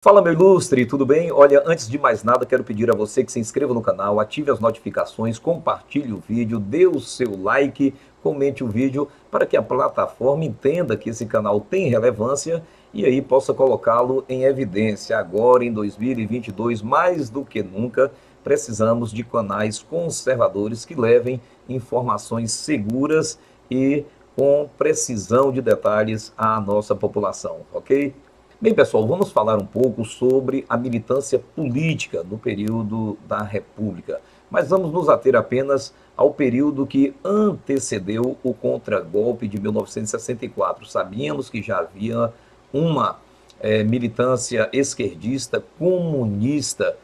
Fala, meu ilustre, tudo bem? Olha, antes de mais nada, quero pedir a você que se inscreva no canal, ative as notificações, compartilhe o vídeo, dê o seu like, comente o vídeo para que a plataforma entenda que esse canal tem relevância e aí possa colocá-lo em evidência. Agora, em 2022, mais do que nunca, precisamos de canais conservadores que levem informações seguras e com precisão de detalhes à nossa população, ok? Bem, pessoal, vamos falar um pouco sobre a militância política no período da República, mas vamos nos ater apenas ao período que antecedeu o contragolpe de 1964. Sabíamos que já havia uma militância esquerdista, comunista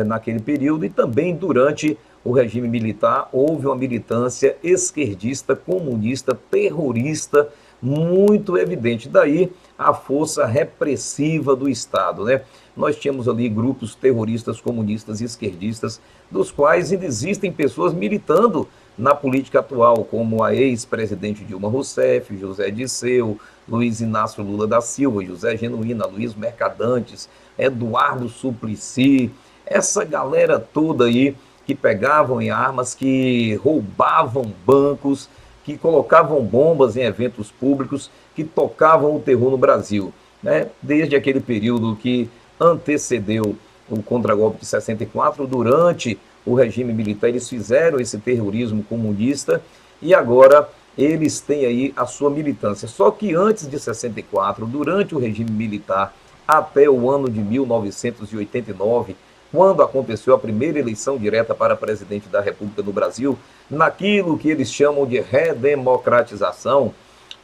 naquele período e também durante o regime militar houve uma militância esquerdista, comunista, terrorista muito evidente. Daí a força repressiva do Estado, né? Nós tínhamos ali grupos terroristas, comunistas e esquerdistas, dos quais ainda existem pessoas militando na política atual, como a ex-presidente Dilma Rousseff, José Dirceu, Luiz Inácio Lula da Silva, José Genuína, Luiz Mercadantes, Eduardo Suplicy, essa galera toda aí que pegavam em armas, que roubavam bancos, que colocavam bombas em eventos públicos, que tocavam o terror no Brasil, né? Desde aquele período que antecedeu o contragolpe de 64, durante o regime militar, eles fizeram esse terrorismo comunista e agora eles têm aí a sua militância. Só que antes de 64, durante o regime militar, até o ano de 1989, quando aconteceu a primeira eleição direta para presidente da República do Brasil, naquilo que eles chamam de redemocratização,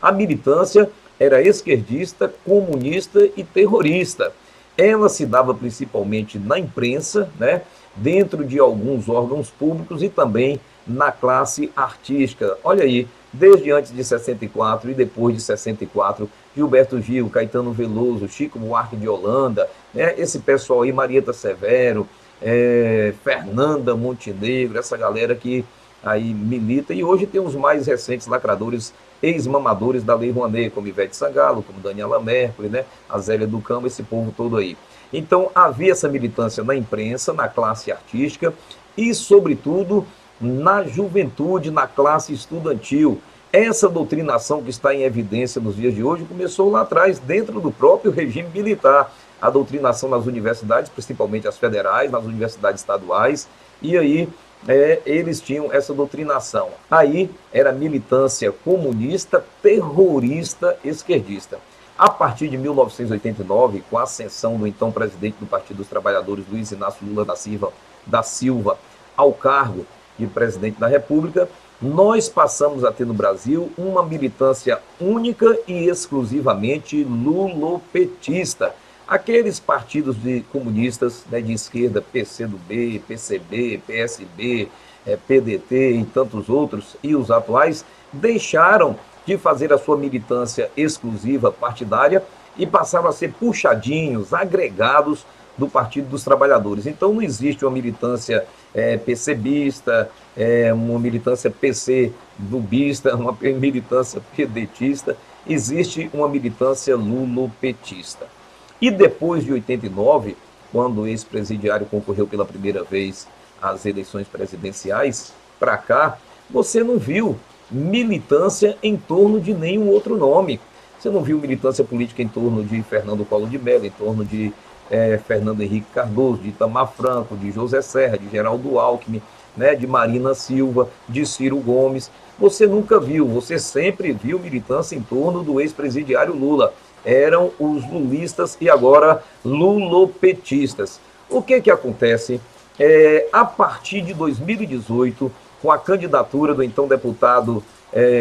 a militância era esquerdista, comunista e terrorista. Ela se dava principalmente na imprensa, né, dentro de alguns órgãos públicos e também na classe artística. Olha aí, desde antes de 64 e depois de 64, Gilberto Gil, Caetano Veloso, Chico Buarque de Holanda, né, esse pessoal aí, Marieta Severo, Fernanda Montenegro, essa galera que aí milita, e hoje tem os mais recentes lacradores, ex-mamadores da Lei Rouanet, como Ivete Sangalo, como Daniela Mercury, né, a Zélia do Campo, esse povo todo aí. Então havia essa militância na imprensa, na classe artística e, sobretudo, na juventude, na classe estudantil. Essa doutrinação que está em evidência nos dias de hoje começou lá atrás, dentro do próprio regime militar. A doutrinação nas universidades, principalmente as federais, nas universidades estaduais, e aí eles tinham essa doutrinação. Aí era militância comunista, terrorista, esquerdista. A partir de 1989, com a ascensão do então presidente do Partido dos Trabalhadores, Luiz Inácio Lula da Silva, ao cargo de presidente da República, nós passamos a ter no Brasil uma militância única e exclusivamente lulopetista. Aqueles partidos de comunistas, né, de esquerda, PCdoB, PCB, PSB, PDT e tantos outros, e os atuais, deixaram de fazer a sua militância exclusiva partidária e passaram a ser puxadinhos, agregados do Partido dos Trabalhadores. Então não existe uma militância PCBista, uma militância PCdubista, uma militância pedetista, existe uma militância lulopetista. E depois de 89, quando o ex-presidiário concorreu pela primeira vez às eleições presidenciais, para cá, você não viu militância em torno de nenhum outro nome. Você não viu militância política em torno de Fernando Collor de Mello, em torno de Fernando Henrique Cardoso, de Itamar Franco, de José Serra, de Geraldo Alckmin, né, de Marina Silva, de Ciro Gomes. Você nunca viu, você sempre viu militância em torno do ex-presidiário Lula. Eram os lulistas e agora lulopetistas. O que acontece? A partir de 2018, com a candidatura do então deputado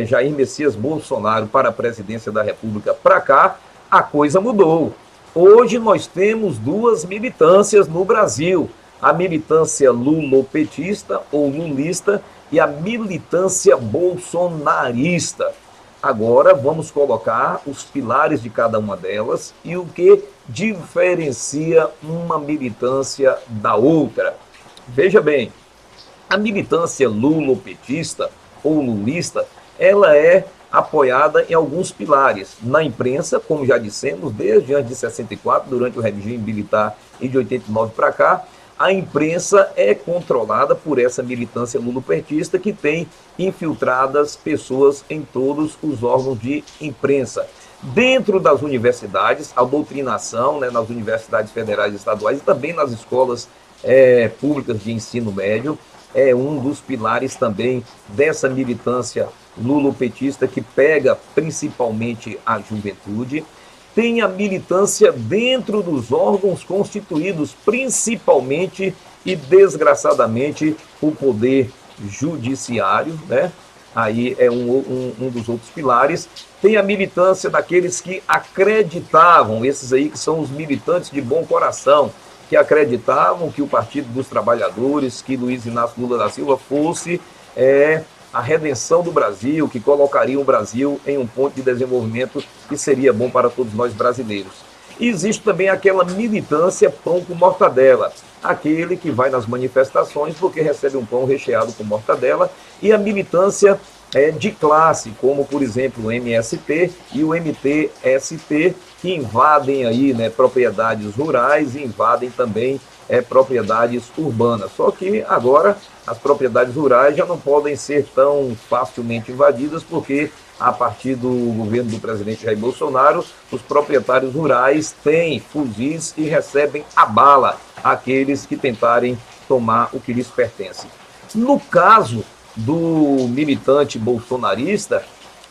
Jair Messias Bolsonaro para a presidência da República para cá, a coisa mudou. Hoje nós temos duas militâncias no Brasil, a militância lulopetista ou lulista e a militância bolsonarista. Agora vamos colocar os pilares de cada uma delas e o que diferencia uma militância da outra. Veja bem, a militância lulopetista ou lulista, ela é apoiada em alguns pilares. Na imprensa, como já dissemos, desde antes de 64, durante o regime militar e de 89 para cá, a imprensa é controlada por essa militância lulopetista que tem infiltradas pessoas em todos os órgãos de imprensa. Dentro das universidades, a doutrinação, né, nas universidades federais e estaduais e também nas escolas públicas de ensino médio, é um dos pilares também dessa militância lulopetista que pega principalmente a juventude. Tem a militância dentro dos órgãos constituídos, principalmente e desgraçadamente o poder judiciário, né? Aí é um dos outros pilares. Tem a militância daqueles que acreditavam, esses aí que são os militantes de bom coração, que acreditavam que o Partido dos Trabalhadores, que Luiz Inácio Lula da Silva fosse a redenção do Brasil, que colocaria o Brasil em um ponto de desenvolvimento que seria bom para todos nós brasileiros. E existe também aquela militância pão com mortadela, aquele que vai nas manifestações porque recebe um pão recheado com mortadela, e a militância de classe, como por exemplo o MST e o MTST, que invadem aí, né, propriedades rurais e invadem também propriedades urbanas. Só que agora as propriedades rurais já não podem ser tão facilmente invadidas, porque a partir do governo do presidente Jair Bolsonaro, os proprietários rurais têm fuzis e recebem a bala aqueles que tentarem tomar o que lhes pertence. No caso do militante bolsonarista,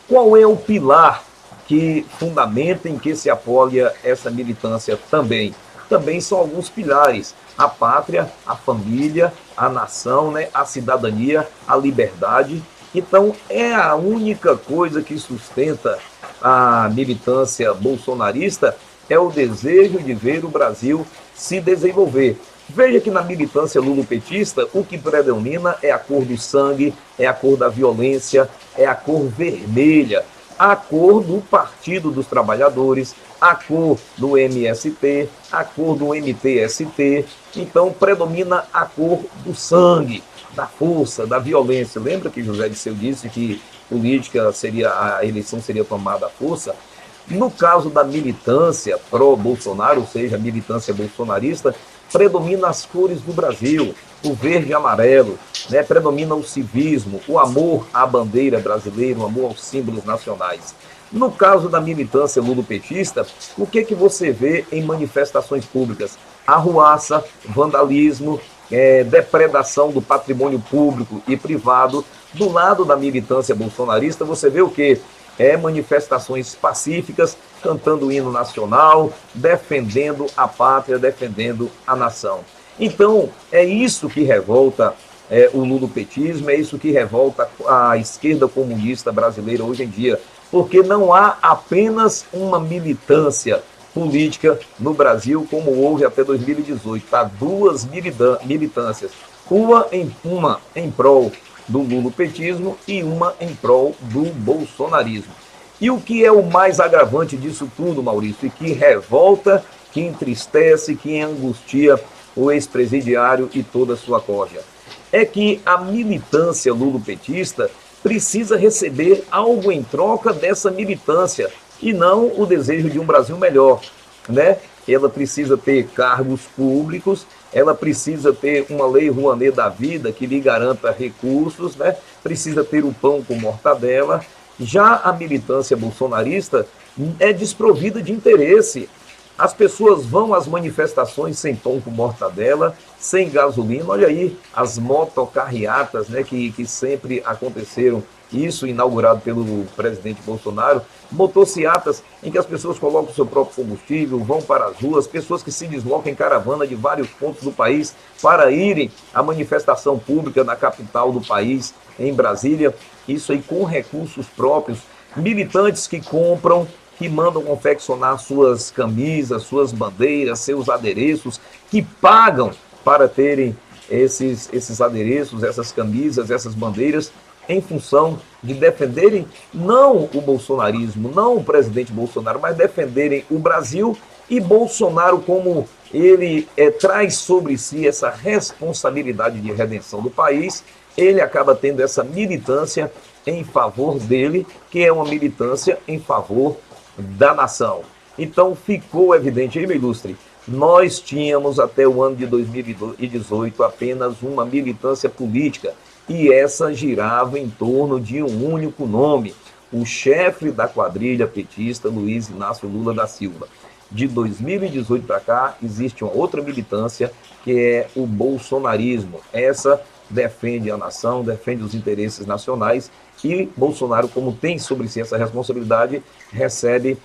qual é o pilar que fundamenta, em que se apoia essa militância também? Também são alguns pilares: a pátria, a família, a nação, né, a cidadania, a liberdade. Então, é a única coisa que sustenta a militância bolsonarista, é o desejo de ver o Brasil se desenvolver. Veja que na militância lulopetista, o que predomina é a cor do sangue, é a cor da violência, é a cor vermelha, a cor do Partido dos Trabalhadores, a cor do MST, a cor do MTST. Então, predomina a cor do sangue, da força, da violência. Lembra que José Dirceu disse que política seria, a eleição seria tomada à força? No caso da militância pró-Bolsonaro, ou seja, a militância bolsonarista, predomina as cores do Brasil, o verde e amarelo, né? Predomina o civismo, o amor à bandeira brasileira, o amor aos símbolos nacionais. No caso da militância lulopetista, o que você vê em manifestações públicas? Arruaça, vandalismo, depredação do patrimônio público e privado. Do lado da militância bolsonarista, você vê o quê? Manifestações pacíficas, cantando o hino nacional, defendendo a pátria, defendendo a nação. Então, é isso que revolta o lulopetismo, é isso que revolta a esquerda comunista brasileira hoje em dia, porque não há apenas uma militância política no Brasil, como houve até 2018. Há duas militâncias, uma em prol do lulopetismo e uma em prol do bolsonarismo. E o que é o mais agravante disso tudo, Maurício, e que revolta, que entristece, que angustia o ex-presidiário e toda a sua corja? É que a militância lulopetista precisa receber algo em troca dessa militância, e não o desejo de um Brasil melhor, né? Ela precisa ter cargos públicos, ela precisa ter uma lei Rouanet da vida que lhe garanta recursos, né? Precisa ter o pão com mortadela. Já a militância bolsonarista é desprovida de interesse. As pessoas vão às manifestações sem pão com mortadela, sem gasolina. Olha aí as motocarreatas, né, que sempre aconteceram. Isso inaugurado pelo presidente Bolsonaro. Motocicletas em que as pessoas colocam o seu próprio combustível, vão para as ruas, pessoas que se deslocam em caravana de vários pontos do país para irem à manifestação pública na capital do país, em Brasília. Isso aí com recursos próprios. Militantes que compram, que mandam confeccionar suas camisas, suas bandeiras, seus adereços, que pagam para terem esses adereços, essas camisas, essas bandeiras, em função de defenderem não o bolsonarismo, não o presidente Bolsonaro, mas defenderem o Brasil e Bolsonaro, como ele traz sobre si essa responsabilidade de redenção do país. Ele acaba tendo essa militância em favor dele, que é uma militância em favor da nação. Então ficou evidente, aí, meu ilustre, nós tínhamos até o ano de 2018 apenas uma militância política, e essa girava em torno de um único nome, o chefe da quadrilha petista, Luiz Inácio Lula da Silva. De 2018 para cá, existe uma outra militância, que é o bolsonarismo. Essa defende a nação, defende os interesses nacionais, e Bolsonaro, como tem sobre si essa responsabilidade, recebe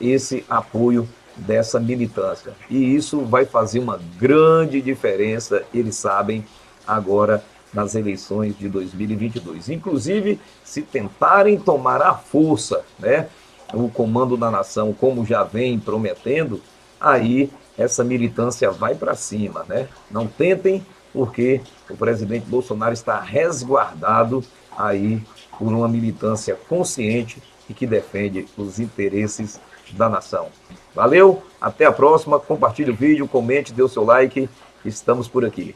esse apoio dessa militância. E isso vai fazer uma grande diferença, eles sabem, agora nas eleições de 2022. Inclusive, se tentarem tomar à força, né, o comando da nação, como já vem prometendo, aí essa militância vai para cima, né? Não tentem, porque o presidente Bolsonaro está resguardado aí por uma militância consciente e que defende os interesses da nação. Valeu, até a próxima, compartilhe o vídeo, comente, dê o seu like, estamos por aqui.